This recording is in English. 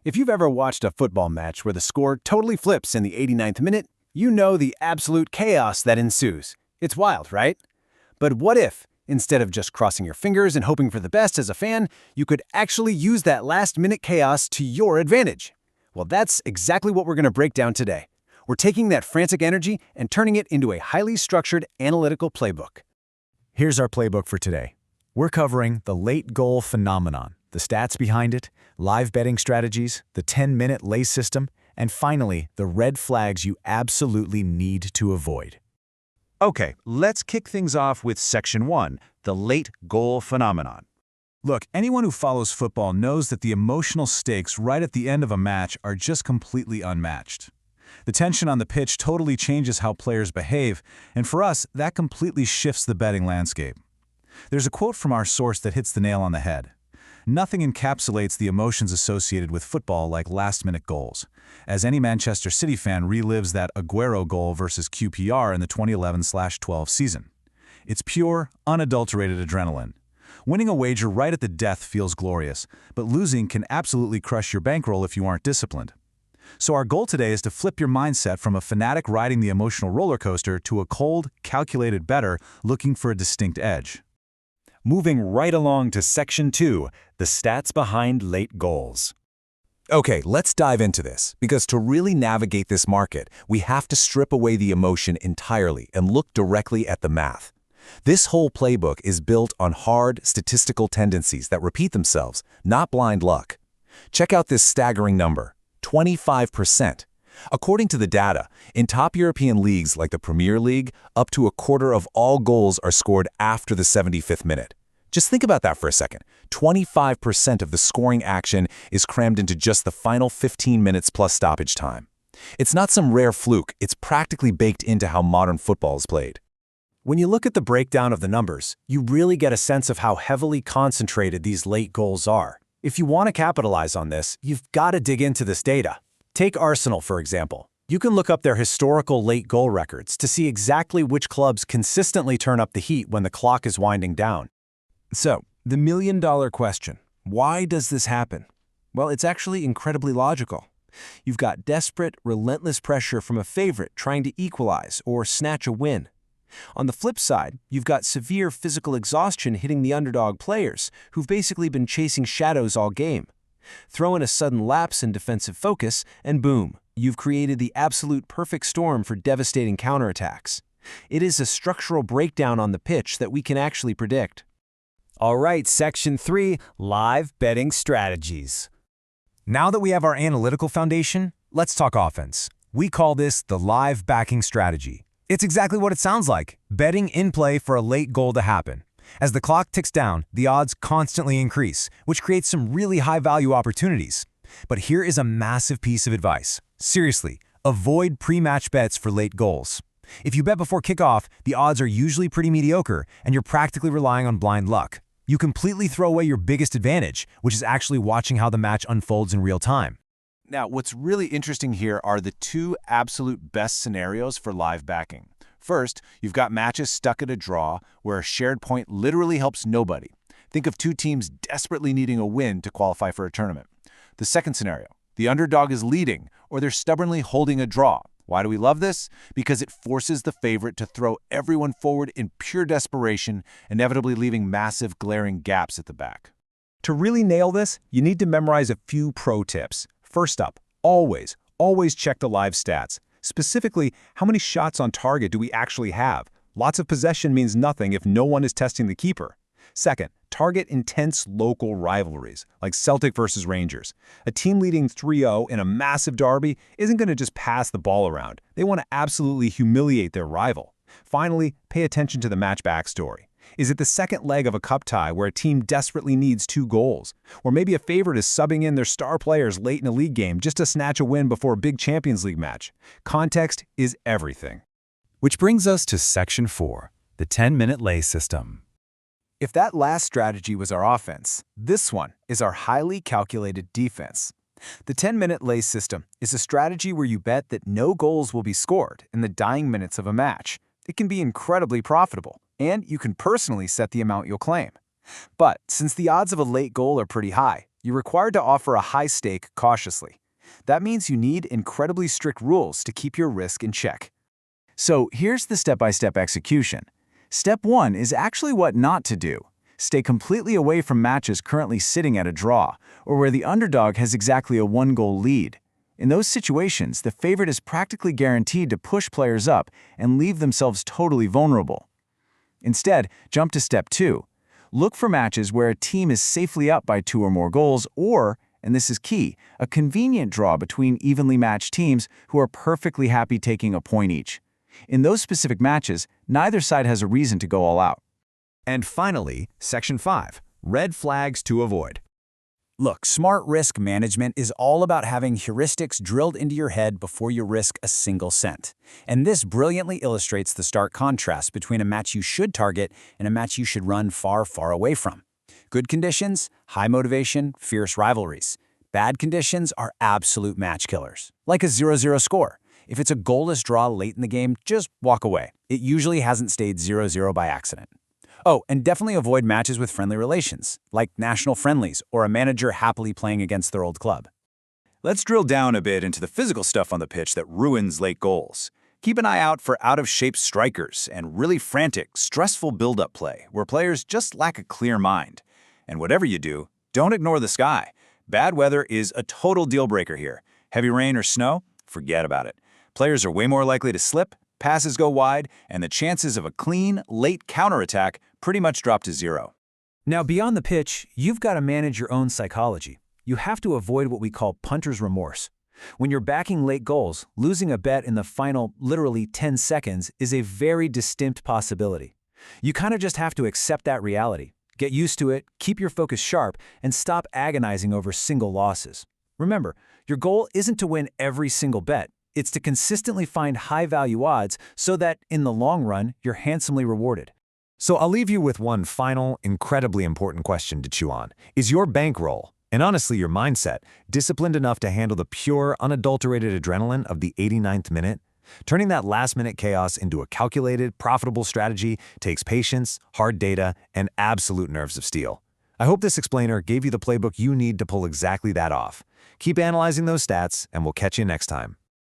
If you've ever watched a football match where the score totally flips in the 89th minute, you know the absolute chaos that ensues. It's wild, right? But what if, instead of just crossing your fingers and hoping for the best as a fan, you could actually use that last-minute chaos to your advantage? Well, that's exactly what we're going to break down today. We're taking that frantic energy and turning it into a highly structured analytical playbook. Here's our playbook for today. We're covering the late goal phenomenon, the stats behind it, live betting strategies, the 10-minute lay system, and finally, the red flags you absolutely need to avoid. Okay, let's kick things off with Section 1, the late goal phenomenon. Look, anyone who follows football knows that the emotional stakes right at the end of a match are just completely unmatched. The tension on the pitch totally changes how players behave, and for us, that completely shifts the betting landscape. There's a quote from our source that hits the nail on the head. Nothing encapsulates the emotions associated with football like last-minute goals, as any Manchester City fan relives that Aguero goal versus QPR in the 2011-12 season. It's pure, unadulterated adrenaline. Winning a wager right at the death feels glorious, but losing can absolutely crush your bankroll if you aren't disciplined. So our goal today is to flip your mindset from a fanatic riding the emotional roller coaster to a cold, calculated bettor looking for a distinct edge. Moving right along to Section 2, the stats behind late goals. Okay, let's dive into this, because to really navigate this market, we have to strip away the emotion entirely and look directly at the math. This whole playbook is built on hard, statistical tendencies that repeat themselves, not blind luck. Check out this staggering number, 25%. According to the data, in top European leagues like the Premier League, up to a quarter of all goals are scored after the 75th minute. Just think about that for a second. 25% of the scoring action is crammed into just the final 15 minutes plus stoppage time. It's not some rare fluke, it's practically baked into how modern football is played. When you look at the breakdown of the numbers, you really get a sense of how heavily concentrated these late goals are. If you want to capitalize on this, you've got to dig into this data. Take Arsenal, for example. You can look up their historical late goal records to see exactly which clubs consistently turn up the heat when the clock is winding down. So, the million-dollar question, why does this happen? Well, it's actually incredibly logical. You've got desperate, relentless pressure from a favorite trying to equalize or snatch a win. On the flip side, you've got severe physical exhaustion hitting the underdog players, who've basically been chasing shadows all game. Throw in a sudden lapse in defensive focus, and boom, you've created the absolute perfect storm for devastating counterattacks. It is a structural breakdown on the pitch that we can actually predict. All right, Section 3, live betting strategies. Now that we have our analytical foundation, let's talk offense. We call this the live backing strategy. It's exactly what it sounds like, betting in play for a late goal to happen. As the clock ticks down, the odds constantly increase, which creates some really high-value opportunities. But here is a massive piece of advice. Seriously, avoid pre-match bets for late goals. If you bet before kickoff, the odds are usually pretty mediocre, and you're practically relying on blind luck. You completely throw away your biggest advantage, which is actually watching how the match unfolds in real time. Now, what's really interesting here are the two absolute best scenarios for live backing. First, you've got matches stuck at a draw where a shared point literally helps nobody. Think of two teams desperately needing a win to qualify for a tournament. The second scenario, the underdog is leading or they're stubbornly holding a draw. Why do we love this? Because it forces the favorite to throw everyone forward in pure desperation, inevitably leaving massive glaring gaps at the back. To really nail this, you need to memorize a few pro tips. First up, always check the live stats. Specifically, how many shots on target do we actually have? Lots of possession means nothing if no one is testing the keeper. Second, target intense local rivalries, like Celtic versus Rangers. A team leading 3-0 in a massive derby isn't going to just pass the ball around. They want to absolutely humiliate their rival. Finally, pay attention to the match backstory. Is it the second leg of a cup tie where a team desperately needs 2 goals? Or maybe a favorite is subbing in their star players late in a league game just to snatch a win before a big Champions League match? Context is everything. Which brings us to Section 4, the 10-minute lay system. If that last strategy was our offense, this one is our highly calculated defense. The 10-minute lay system is a strategy where you bet that no goals will be scored in the dying minutes of a match. It can be incredibly profitable, and you can personally set the amount you'll claim. But since the odds of a late goal are pretty high, You're required to offer a high stake cautiously. That means you need incredibly strict rules to keep your risk in check. So here's the step-by-step execution. Step 1 is actually what not to do. Stay completely away from matches currently sitting at a draw, or where the underdog has exactly a 1-goal lead. In those situations, the favorite is practically guaranteed to push players up and leave themselves totally vulnerable. Instead, jump to step 2. Look for matches where a team is safely up by 2 or more goals or, and this is key, a convenient draw between evenly matched teams who are perfectly happy taking a point each. In those specific matches, neither side has a reason to go all out. And finally, Section 5, red flags to avoid. Look, smart risk management is all about having heuristics drilled into your head before you risk a single cent. And this brilliantly illustrates the stark contrast between a match you should target and a match you should run far, far away from. Good conditions, high motivation, fierce rivalries. Bad conditions are absolute match killers, like a 0-0 score. If it's a goalless draw late in the game, just walk away. It usually hasn't stayed 0-0 by accident. Oh, and definitely avoid matches with friendly relations, like national friendlies or a manager happily playing against their old club. Let's drill down a bit into the physical stuff on the pitch that ruins late goals. Keep an eye out for out-of-shape strikers and really frantic, stressful build-up play where players just lack a clear mind. And whatever you do, don't ignore the sky. Bad weather is a total deal-breaker here. Heavy rain or snow? Forget about it. Players are way more likely to slip, passes go wide, and the chances of a clean, late counterattack pretty much drop to 0. Now, beyond the pitch, you've got to manage your own psychology. You have to avoid what we call punter's remorse. When you're backing late goals, losing a bet in the final, literally 10 seconds is a very distinct possibility. You kind of just have to accept that reality, get used to it, keep your focus sharp, and stop agonizing over single losses. Remember, your goal isn't to win every single bet. It's to consistently find high-value odds so that, in the long run, you're handsomely rewarded. So I'll leave you with one final, incredibly important question to chew on. Is your bankroll, and honestly your mindset, disciplined enough to handle the pure, unadulterated adrenaline of the 89th minute? Turning that last-minute chaos into a calculated, profitable strategy takes patience, hard data, and absolute nerves of steel. I hope this explainer gave you the playbook you need to pull exactly that off. Keep analyzing those stats, and we'll catch you next time.